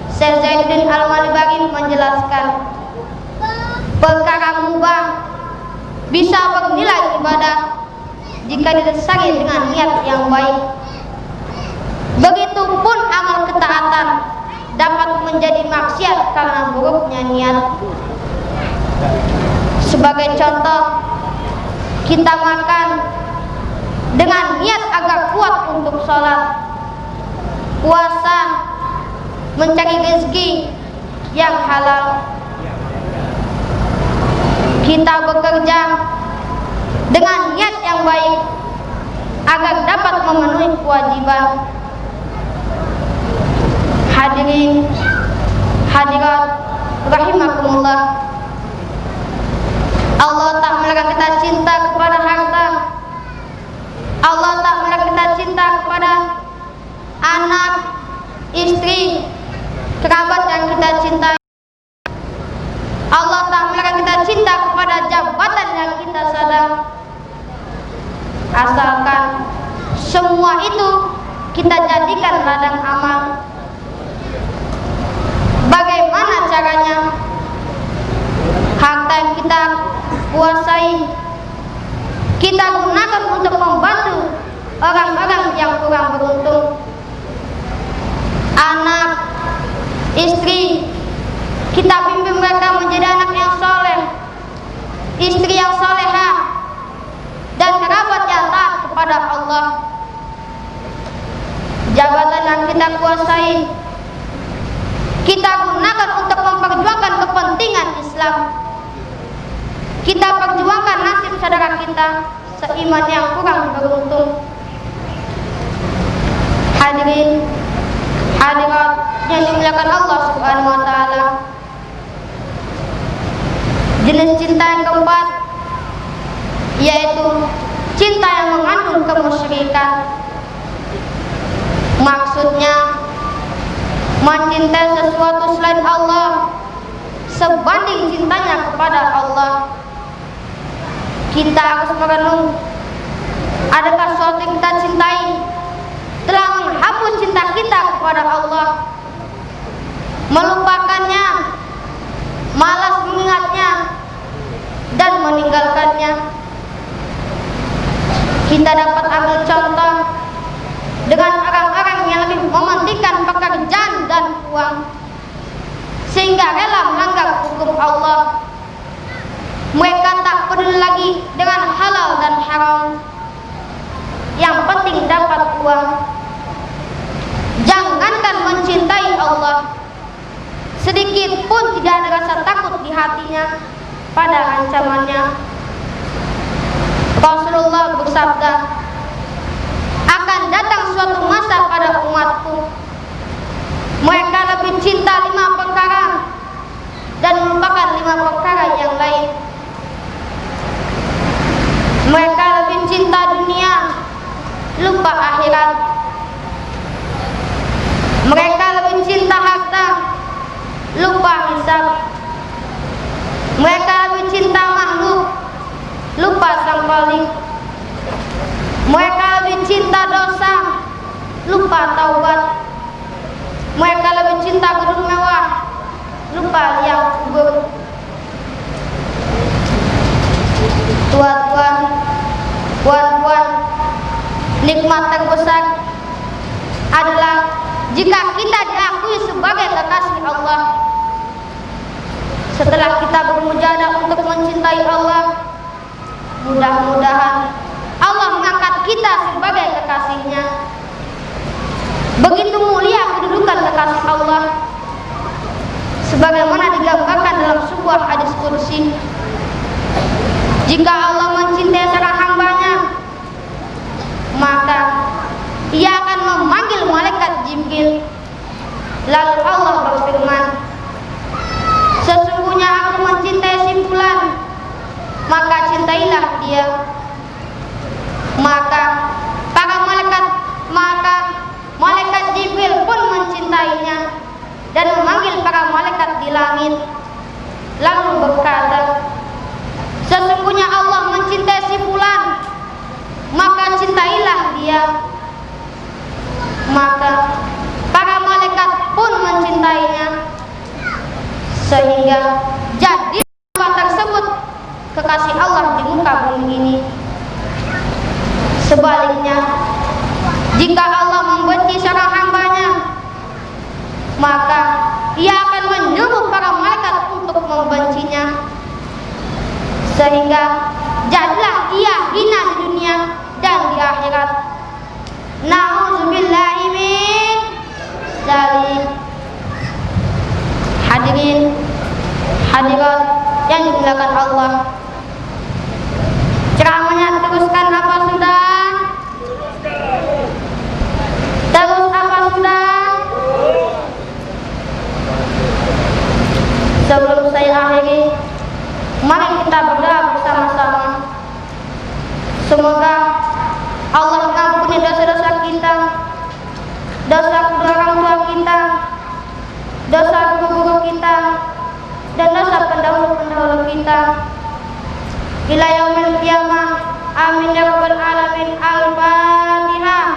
Syekh Zainuddin Al-Malibari menjelaskan, perkara mubah bisa bernilai ibadah jika didasari dengan niat yang baik. Begitupun amal ketaatan dapat menjadi maksiat karena buruknya niat. Sebagai contoh, kita makan dengan niat agar kuat untuk sholat, puasa, mencari rezeki yang halal. Kita bekerja dengan niat yang baik agar dapat memenuhi kewajiban. Hadirin hadirat rahimakumullah, Allah tak melarang kita cinta kepada harta. Allah tak melarang kita cinta kepada anak, istri, kerabat yang kita cintai. Allah tak melarang kita cinta kepada jabatan yang kita sadar. Asalkan semua itu kita jadikan ladang amal. Bagaimana caranya? Harta yang kita kuasai kita gunakan untuk membantu orang-orang yang kurang beruntung. Anak, istri, kita pimpin mereka menjadi anak yang soleh, istri yang solehah, dan kerabat yang taat kepada Allah. Jabatan yang kita kuasai kita gunakan untuk memperjuangkan kepentingan Islam. Kita perjuangkan nasib saudara kita seiman yang kurang beruntung. Hadirin hadirat yang dimuliakan Allah Subhanahu wa taala. Jenis cinta yang keempat yaitu cinta yang mengandung kemusyrikan. Maksudnya mencintai sesuatu selain Allah sebanding cintanya kepada Allah. Kita harus merenung, adakah sesuatu yang kita cintai telah menghapus cinta kita kepada Allah, melupakannya, malas mengingatnya, dan meninggalkannya. Kita dapat ambil contoh dengan orang-orang yang lebih mementingkan pekerjaan dan uang sehingga rela melanggar hukum Allah. Mereka tak peduli lagi dengan halal dan haram, yang penting dapat uang. Jangankan mencintai Allah, sedikit pun tidak ada rasa takut di hatinya pada ancamannya. Rasulullah bersabda, akan datang suatu masa pada umatku, mereka lebih cinta 5 perkara dan melupakan 5 perkara yang lain. Mereka lebih cinta dunia, lupa akhirat. Mereka lebih cinta harta, lupa hisab. Mereka lebih cinta makhluk, lupa sang Khalik. Mereka lebih cinta dosa, lupa taubat. Mereka lebih cinta gedung mewah, lupa liang kubur. Tuan-tuan, puan-puan, nikmat terbesar adalah jika kita diakui sebagai kekasih Allah. Setelah kita bermujahadah untuk mencintai Allah, Mudah-mudahan Allah mengangkat kita sebagai kekasihnya. Begitu mulia kedudukan kekasih Allah, sebagaimana digambarkan dalam sebuah hadis qudsi. Jika Allah mencintai seorang hambanya, maka Ia akan memanggil malaikat Jibril. Lalu Allah berfirman, sesungguhnya aku mencintai si fulan, maka cintailah dia. Maka malaikat Jibril pun mencintainya dan memanggil para malaikat di langit, lalu berkata, sesungguhnya Allah mencintai si fulan, maka cintailah dia. Maka para malaikat pun mencintainya, sehingga jadi tersebut kekasih Allah di muka bumi ini. Sebaliknya, jika Allah membenci seorang hambanya, maka Ia akan menyuruh para malaikat untuk membencinya, sehingga jadilah ia hina di dunia dan di akhirat. Na'udzubillahi min dzalik. Hadirin hadirat yang dimuliakan Allah, ceramahnya teruskan apa sudah? Terus apa sudah? Sebelum saya akhiri, mari kita berdoa bersama-sama. Semoga Allah mengampuni dosa-dosa kita, dosa kedua orang tua kita, dosa guru-guru kita, dan dosa pendahulu-pendahulu kita. Ila yaumil qiyamah. Amin ya rabbal alamin. Al-Fatihah.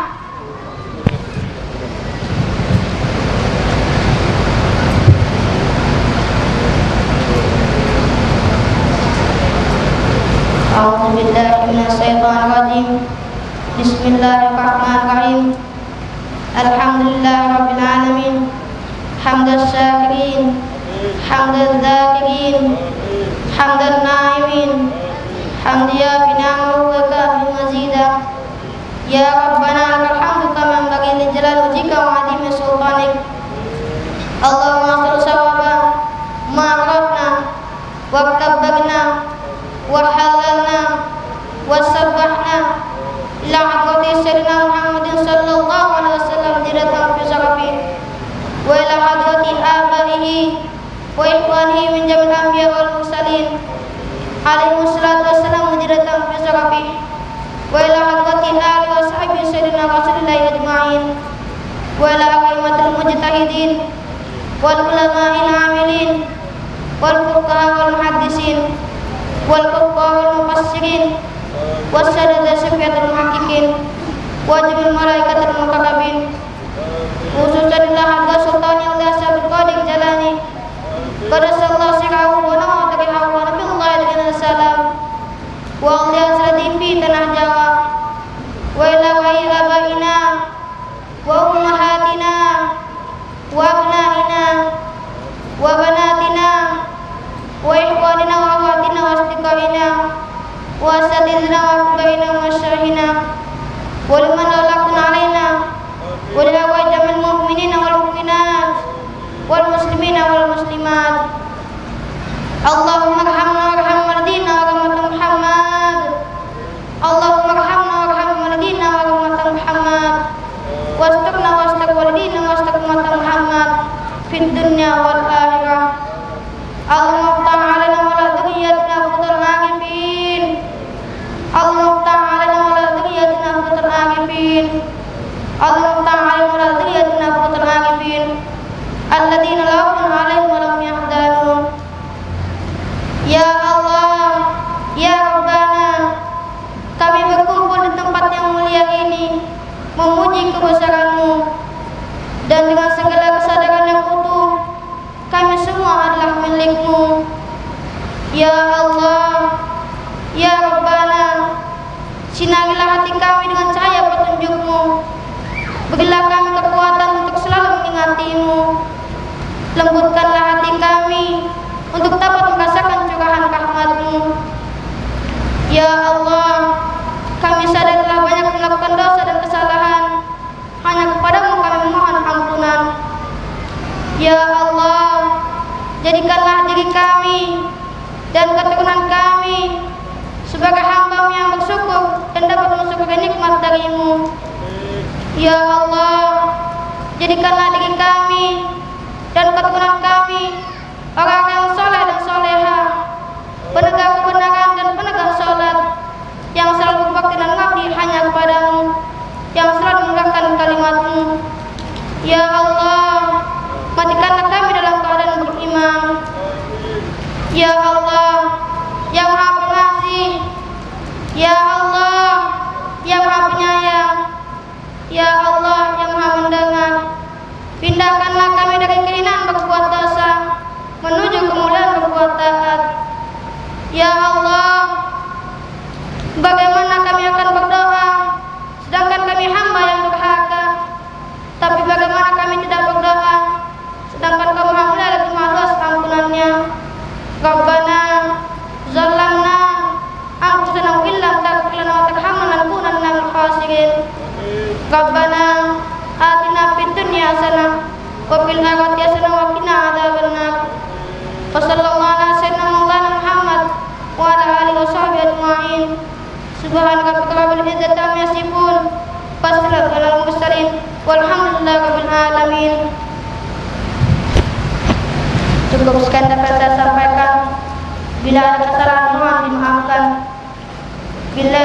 A'udzu billahi minasy syaithanir rajim. Bismillahirrahmanirrahim. Alhamdulillahirabbil alamin. Hamdal syakirin, hamdal dzakirin, hamdan naimin, hamdiya bina'u wa kafi mazida. Ya Rabbana lakal hamdu kama yanbaghi li jalali wajhika wa 'azimi sultanik. Allahumma khir sawaba ma aradna wa kabbarna wa halalna wa sabbahna ila hadrati sayyidina Muhammadin sallallahu alaihi wasallam diratan fi syarafi wa ila hadrati abaihi wa ikhwanihi min jamil anbiya wal mursalin alaihi wassalatu wassalam diratan fi syarafi wa ila hadrati ali wa sahbihi sayyidina rasulillahi ajma'in wa ila a'immatil mujtahidin wal ulama'il 'amilin wal fuqaha wal muhaddisin wal fuqaha wal mufassirin wassadada syafiatul muhaqqiqin wa jami'il malaikatil muqarrabin khususan ila hadza sultani Allah Sabit Qadir Jalani qadasallahu sirrahu wa nawatarihu wa nabillahi alaihi salam wa awliya sadifi tanah Jawa wa ila wahyi abaina wa ummahatina wa abnaina wa banatina wa ikhwanina wa akhwatina wa asdiqaina wa asatidina wa kubaina wa syarihina wa liman lalakun alaina wa lihawa jamin mu'minina wal mu'minat wal muslimina wal muslimat. Allahumma arhamna warham mardina wa rahmatan Muhammad. Allahumma arhamna warham mardina wa rahmatan Muhammad wasturna wastur walidina wastur mata Muhammad fid dunya wal akhirah. Allahumma ta'ala wa la dhurriyyatina futul arifin. Allahumma ta'ala wa la dhurriyyatina futul arifin. Allahumma ta'ala wa la dhurriyyatina futul arifin alladzina la khawfun 'alaihim wa lahum yahzanun. Ya Allah, ya Rabbana, kami berkumpul di tempat yang mulia ini memuji kebesaran-Mu, dan dengan segala kesadaran yang utuh kami semua adalah milik-Mu. Ya Allah, ya Rabbana, sinarilah hati kami dengan cahaya petunjuk-Mu. Berilah kami kekuatan untuk selalu mengingati-Mu. Lembutkanlah hati kami untuk dapat merasakan curahan rahmat-Mu. Ya Allah, Ya Allah, jadikanlah diri kami dan keturunan kami orang yang soleh dan soleha, penegak kebenaran dan penegak sholat, yang selalu berbakti dan mengabdi hanya kepadamu, yang selalu menegakkan kalimat-Mu. Ya Allah, matikanlah kami dalam keadaan beriman. Ya Allah, yang Maha Pengasih. Ya Allah, yang Maha Penyayang. Ya Allah, yang Maha Mendengar. Pindahkanlah kami dari kehinaan berbuat dosa menuju kemuliaan berbuat taat. Ya Allah, bagaimana kami akan berdoa sedangkan kami hamba yang durhaka? Tapi bagaimana kami tidak berdoa sedangkan Kau Maha Mulia lagi Maha luas ampunannya? Rabbana zalamna anfusana wa illam taghfir lana wa tarhamna lanakunanna minal khasirin. Rabbana atina fid dunya hasanah wa fil akhirati hasanah wa qina adzabannar. Wa sallallahu ala sayyidina Muhammad wa ala alihi wa sahbihi ajma'in. Subhana rabbika rabbil izzati amma yasifun wa salamun alal mursalin walhamdulillahi rabbil alamin. Cukup sekian dapat saya sampaikan. Bila ada kesalahan mohon dimaafkan. Bila